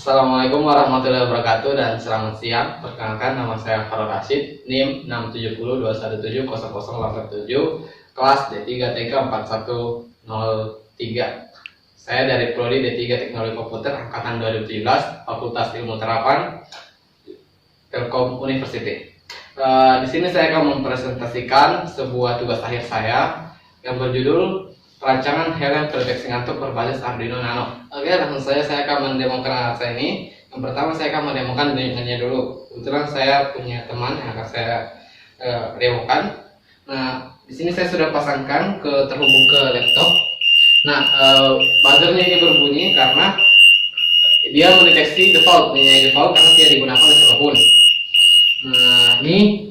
Assalamualaikum warahmatullahi wabarakatuh dan selamat siang. Perkenalkan, nama saya Farul Rashid, NIM 67021700087, kelas D3 TK 4103. Saya dari Prodi D3 Teknologi Komputer angkatan 2017, Fakultas Ilmu Terapan, Telkom University. Di sini saya akan mempresentasikan sebuah tugas akhir saya yang berjudul Perancangan helm terdeteksi ngantuk berbasis Arduino Nano. Oke, langsung saya akan mendemokan alat saya ini. Yang pertama saya akan mendemokan dengannya dulu. Kebetulan saya punya teman yang akan saya demokan. Nah, di sini saya sudah pasangkan terhubung ke laptop. Nah, buzzernya ini berbunyi karena dia mendeteksi default karena tidak digunakan oleh siapapun. Nah, ini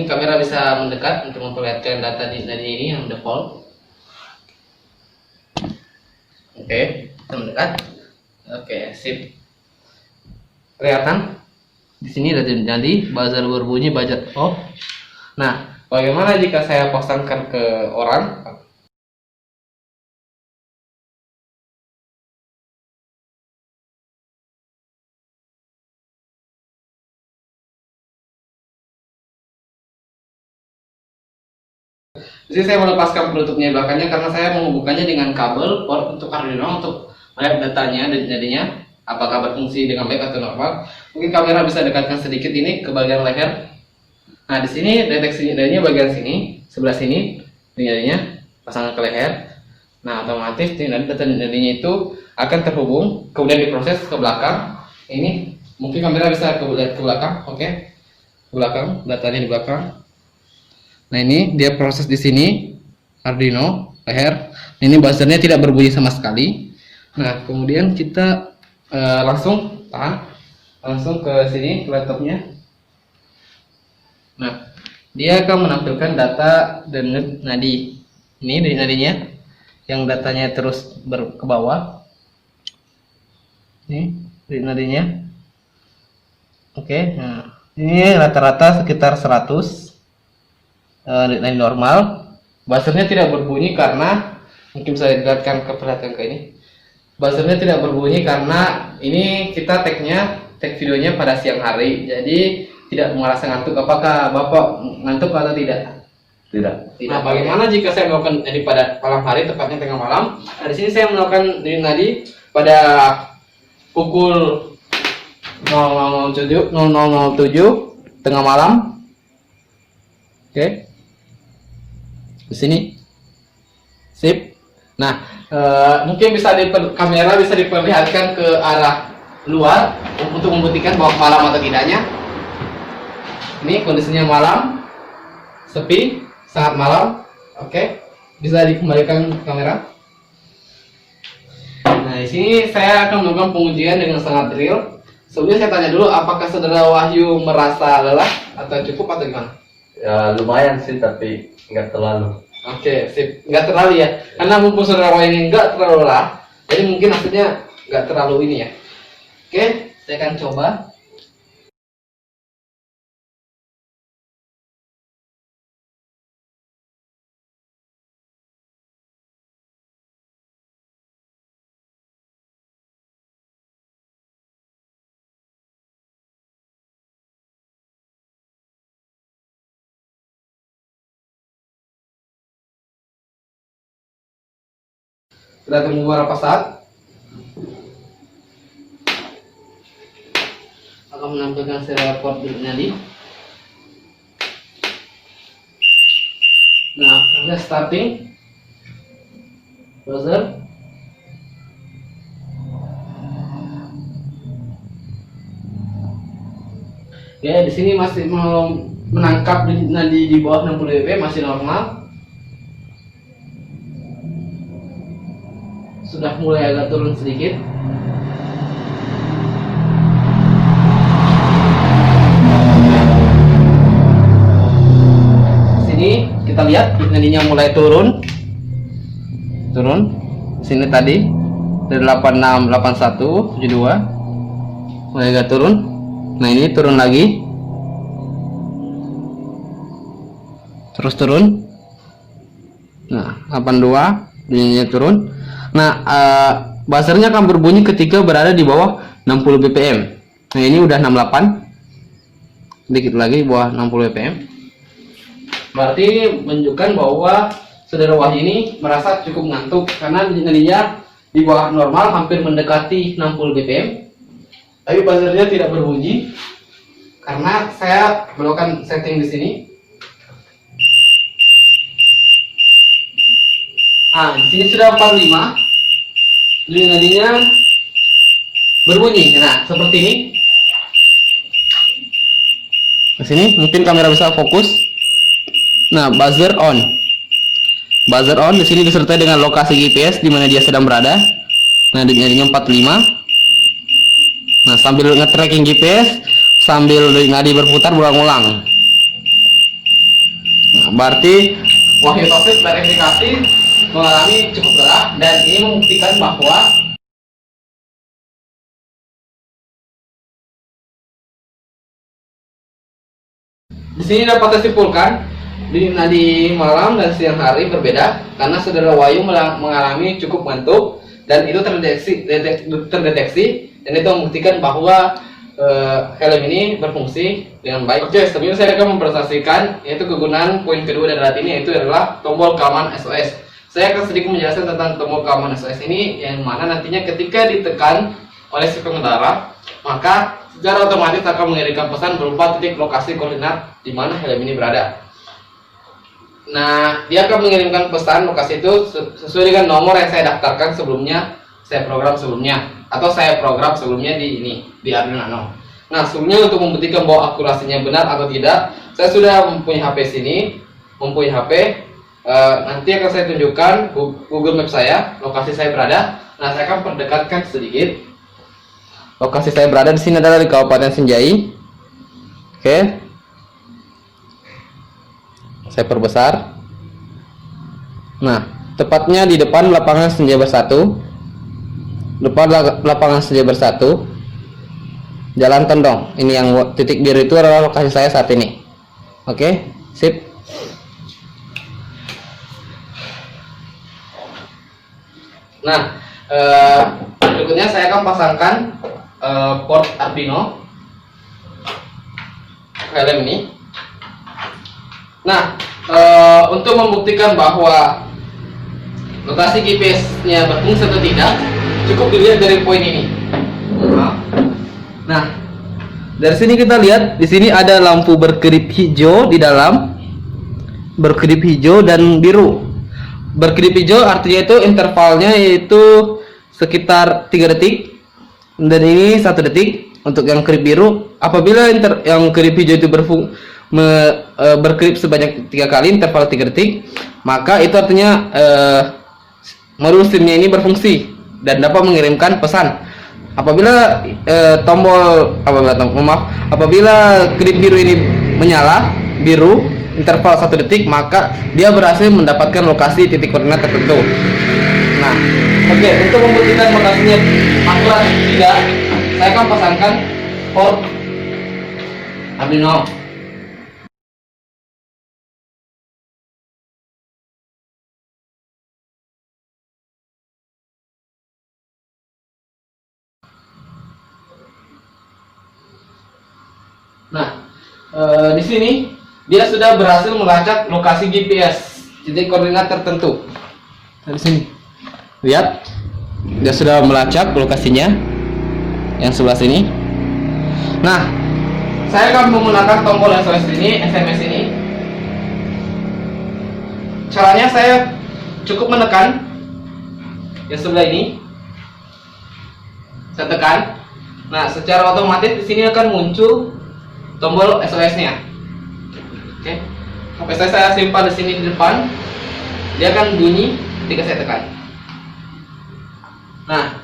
kamera bisa mendekat untuk memperlihatkan data dari ini yang default. Oke, kita mendekat. Oke, sip. Kelihatan? Di sini jadi buzzer berbunyi budget off. Nah, bagaimana jika saya pasangkan ke orang? Jadi saya melepaskan penutupnya belakangnya karena saya menghubungkannya dengan kabel port untuk Arduino untuk melihat datanya dan jadinya apakah berfungsi dengan baik atau normal. Mungkin kamera bisa dekatkan sedikit ini ke bagian leher. Nah, di sini deteksi jadinya bagian sini, sebelah sini jadinya pasangan ke leher. Nah, otomatis data jadinya itu akan terhubung kemudian diproses ke belakang. Ini mungkin kamera bisa ke belakang, oke. Ke belakang, datanya di belakang. Nah, ini dia proses di sini Arduino leher. Ini buzzernya tidak berbunyi sama sekali. Nah, kemudian kita langsung ke sini ke laptopnya. Nah, dia akan menampilkan data dan nadi. Ini dari nadinya yang datanya terus ke bawah. Ini dari nadinya. Oke, nah ini rata-rata sekitar 100. Nilai normal. Buzzernya tidak berbunyi karena mungkin bisa dilihatkan perhatian ke ini. Buzzernya tidak berbunyi karena ini kita tag videonya pada siang hari, jadi tidak merasa ngantuk. Apakah Bapak ngantuk atau tidak? Tidak. Nah, bagaimana jika saya melakukan nadi pada malam hari, tepatnya tengah malam? Nah, di sini saya melakukan nadi pada pukul 00.07 tengah malam. Oke. Di sini, sip. Nah, mungkin kamera bisa diperlihatkan ke arah luar untuk membuktikan bahwa malam atau tidaknya. Ini kondisinya malam, sepi, sangat malam. Oke, bisa dikembalikan kamera. Nah, di sini saya akan melakukan pengujian dengan sangat real. Sebelumnya saya tanya dulu, apakah saudara Wahyu merasa lelah atau cukup atau gimana? Ya lumayan sih, tapi nggak terlalu. Oke, sip. Nggak terlalu ya. Karena mumpung saudara ini nggak terlalu lelah, jadi mungkin hasilnya nggak terlalu ini ya. Oke, saya akan coba. Kita tunggu beberapa saat. Akan menampilkan serial port tadi. Nah, kita starting buzzer. Ya, di sini masih mau menangkap nadi di bawah 60 dB, masih normal. Sudah mulai agak turun sedikit. Sini kita lihat nadinya mulai turun. Sini tadi dari 86, 81, 72 mulai agak turun. Nah, ini turun lagi. Terus turun. Nah, 82 bunyinya turun. Nah, buzzernya akan berbunyi ketika berada di bawah 60 bpm. Nah, ini udah 68. Dikit lagi bawah 60 bpm. Berarti ini menunjukkan bahwa saudara Wahyu ini merasa cukup ngantuk karena nadinya di bawah normal, hampir mendekati 60 bpm. Tapi buzzernya tidak berbunyi karena saya melakukan setting di sini. Nah, di sini sudah 45. Jadi nadinya berbunyi. Nah, seperti ini. Ke sini mungkin kamera bisa fokus. Nah, buzzer on. Buzzer on di sini disertai dengan lokasi GPS di mana dia sedang berada. Nah, nadinya 45. Nah, sambil nge-tracking GPS, sambil nadi berputar berulang-ulang. Nah, berarti Wahyu Taufik verifikasi mengalami cukup lelah, dan ini membuktikan bahwa di sini dapat saya simpulkan di nadi malam dan siang hari berbeda karena saudara Wahyu mengalami cukup ngantuk, dan itu terdeteksi, dan itu membuktikan bahwa helm ini berfungsi dengan baik. Oke, sebelumnya saya akan mempresentasikan yaitu kegunaan poin kedua dari alat ini, yaitu adalah tombol keamanan SOS. Saya akan sedikit menjelaskan tentang tombol keamanan SOS ini, yang mana nantinya ketika ditekan oleh si pengendara, maka secara otomatis akan mengirimkan pesan berupa titik lokasi koordinat di mana helm ini berada. Nah, dia akan mengirimkan pesan lokasi itu sesuai dengan nomor yang saya daftarkan sebelumnya, saya program sebelumnya di Arduino Nano. Nah, sebelumnya untuk membuktikan bahwa akurasinya benar atau tidak, saya sudah mempunyai HP sini, nanti akan saya tunjukkan Google Map saya, lokasi saya berada. Nah, saya akan perdekatkan sedikit. Lokasi saya berada di sini adalah di Kabupaten Senjai. Oke. Saya perbesar. Nah, tepatnya di depan lapangan Senjai Bersatu. Depan lapangan Senjai Bersatu. Jalan Tondong. Ini yang titik biru itu adalah lokasi saya saat ini. Oke, sip. Nah, berikutnya saya akan pasangkan port Arduino helm ini. Nah, untuk membuktikan bahwa lokasi GPS-nya berfungsi atau tidak, cukup dilihat dari poin ini. Nah, dari sini kita lihat di sini ada lampu berkedip hijau di dalam, berkedip hijau dan biru. Berkedip hijau artinya itu intervalnya yaitu sekitar 3 detik, dan ini 1 detik. Untuk yang kedip biru, apabila yang kedip hijau itu berkedip sebanyak 3 kali interval 3 detik, maka itu artinya modul SIM-nya ini berfungsi dan dapat mengirimkan pesan. Apabila apabila kedip biru ini menyala biru interval 1 detik, maka dia berhasil mendapatkan lokasi titik koordinat tertentu. Nah, oke, untuk membuktikan lokasinya akurat tidak, saya akan pasangkan port Arduino. Nah, di sini dia sudah berhasil melacak lokasi GPS titik koordinat tertentu. Nah, di sini lihat, dia sudah melacak lokasinya yang sebelah sini. Nah, saya akan menggunakan tombol SOS ini, SMS ini. Caranya saya cukup menekan yang sebelah ini, saya tekan. Nah, secara otomatis di sini akan muncul tombol SOS-nya. Oke, HP saya simpan di sini di depan. Dia akan bunyi ketika saya tekan. Nah,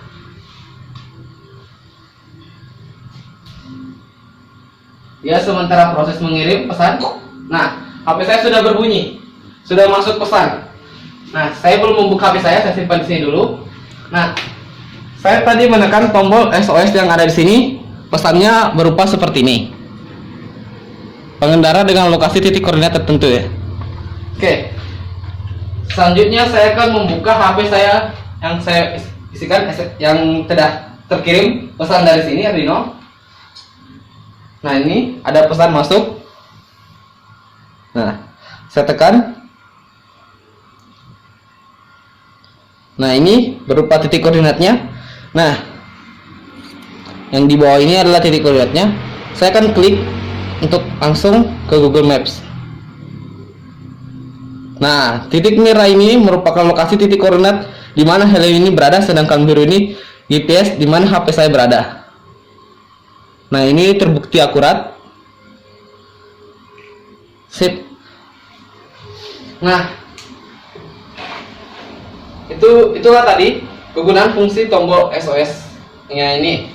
dia sementara proses mengirim pesan. Nah, HP saya sudah berbunyi, sudah masuk pesan. Nah, saya belum membuka HP saya simpan di sini dulu. Nah, saya tadi menekan tombol SOS yang ada di sini. Pesannya berupa seperti ini. Pengendara dengan lokasi titik koordinat tertentu ya. Oke. Selanjutnya saya akan membuka HP saya yang saya isikan, yang sudah terkirim pesan dari sini Arduino. Nah, ini ada pesan masuk. Nah, saya tekan. Nah, ini berupa titik koordinatnya. Nah, yang di bawah ini adalah titik koordinatnya. Saya akan klik untuk langsung ke Google Maps. Nah, titik merah ini merupakan lokasi titik koordinat di mana helm ini berada, sedangkan biru ini GPS di mana HP saya berada. Nah, ini terbukti akurat. Sip. Nah, itulah tadi kegunaan fungsi tombol SOS-nya ini.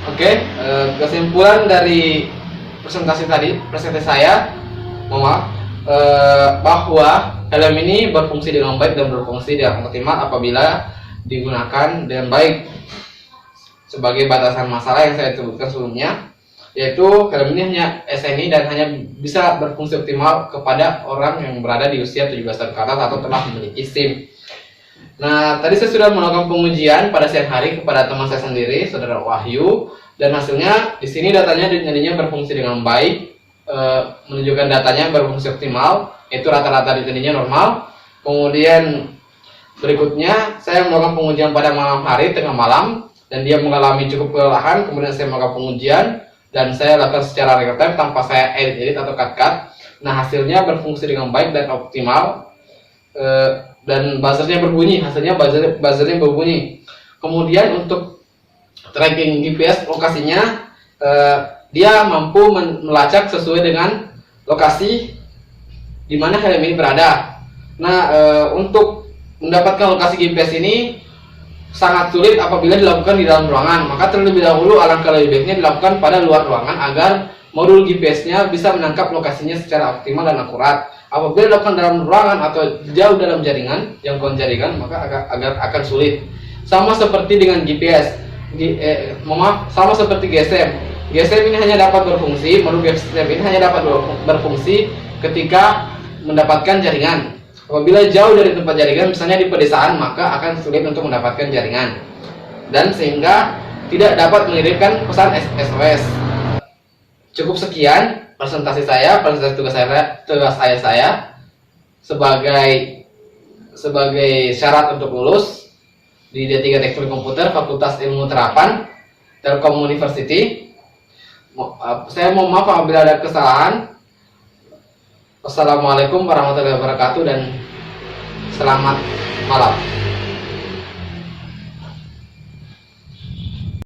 Oke, kesimpulan dari presentasi saya, bahwa helm ini berfungsi dengan baik dan berfungsi dengan optimal apabila digunakan dengan baik. Sebagai batasan masalah yang saya sebutkan sebelumnya, yaitu helm ini hanya SNI dan hanya bisa berfungsi optimal kepada orang yang berada di usia 17 tahun ke atas atau telah memiliki SIM. Nah, tadi saya sudah melakukan pengujian pada siang hari kepada teman saya sendiri, saudara Wahyu, dan hasilnya di sini datanya berfungsi dengan baik, menunjukkan datanya berfungsi optimal, yaitu rata-rata ditandanya normal. Kemudian berikutnya saya melakukan pengujian pada malam hari, tengah malam, dan dia mengalami cukup kelelahan. Kemudian saya melakukan pengujian dan saya lakukan secara real time tanpa saya edit atau cut. Nah, hasilnya berfungsi dengan baik dan optimal, dan buzzernya berbunyi. Buzzernya berbunyi. Kemudian untuk tracking GPS lokasinya, dia mampu melacak sesuai dengan lokasi di mana helm ini berada. Nah, untuk mendapatkan lokasi GPS ini sangat sulit apabila dilakukan di dalam ruangan. Maka terlebih dahulu alangkah lebih baiknya dilakukan pada luar ruangan agar modul GPS-nya bisa menangkap lokasinya secara optimal dan akurat. Apabila dilakukan dalam ruangan atau jauh dalam jaringan, jangkauan jaringan, maka akan sulit. Sama seperti dengan GPS, sama seperti GSM. GSM ini hanya dapat berfungsi, modul GSM ini hanya dapat berfungsi ketika mendapatkan jaringan. Apabila jauh dari tempat jaringan, misalnya di pedesaan, maka akan sulit untuk mendapatkan jaringan, dan sehingga tidak dapat mengirimkan pesan SOS. Cukup sekian presentasi tugas saya sebagai syarat untuk lulus di D3 Teknik Komputer Fakultas Ilmu Terapan Telkom University. Saya mohon maaf apabila ada kesalahan. Wassalamualaikum warahmatullahi wabarakatuh dan selamat malam.